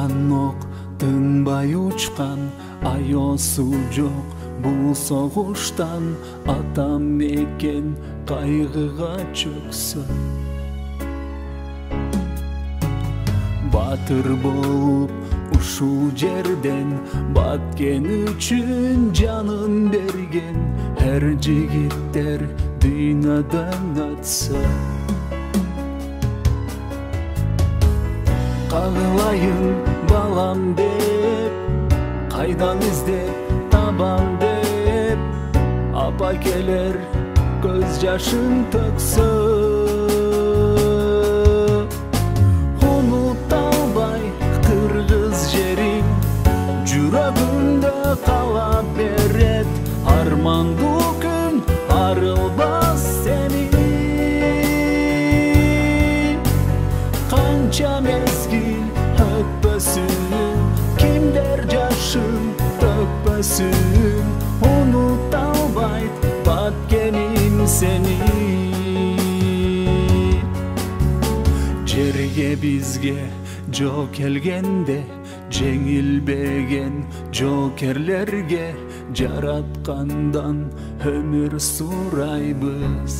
атылган ок тынбай учкан, аёсу жок бул согуштан. Атам экен кайгыга чөксө, батыр болуп ушул жерден баткен үчүн жанын берген. Эр жигиттер дүйнөдөн өтсө, кагылайын балам деп, кайдан издеп табам деп, апа келер көз жашын төксө. Унута албай кыргыз жерим, жүрөгүмдө кала берет. Армандуу күн арылбас сени, канча мезгил өтпөсүн, кимдер жашын төкпөсүн. Унута албайт баткеним сени. Жерге бизге жол келгенде, жеңилбеген жоокерлерге жараткандан өмүр сурайбыз.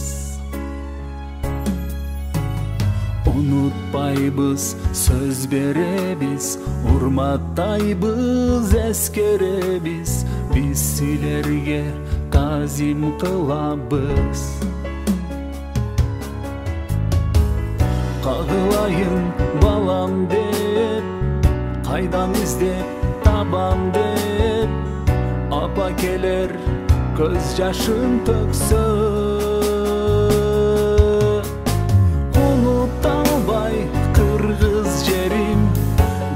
Унутпайбыз, сөз беребиз, урматтайбыз, эскеребиз. Биз силерге тазим кылабыз. Кагылайын балам деп, кайдан издеп табам деп, апа келер көз жашын төксө. Унута албай кыргыз жерим,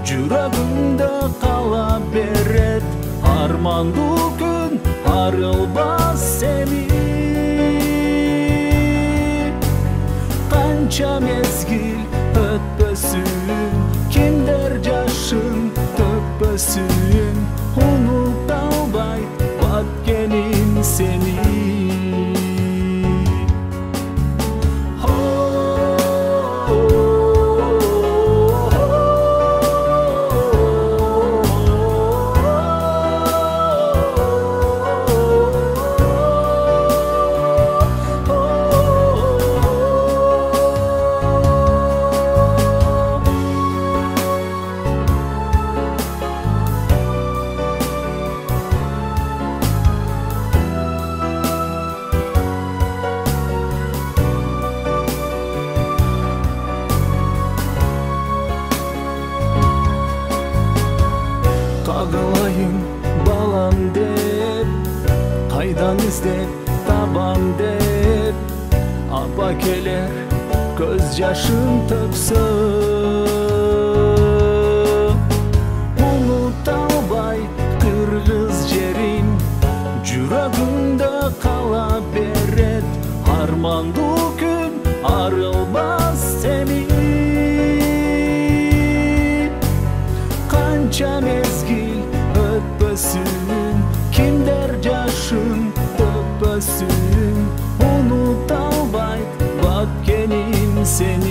жүрөгүмдө кала берет. Армандуу күн арылбас сени, канча мезгил өтпөсүн, кимдер жашын төкпөсүн. Унута албайт баткеним сени. Кагылайын балам деп, кайдан издеп табам деп, апа келер көз жашын төксө. Унута албай кыргыз жерим, жүрөгүмдө кала берет. Армандуу күн арылбас сени, канча мезгил өтпөсүн, кимдер жашын төкпөсүн. Унута албайт баткеним сени.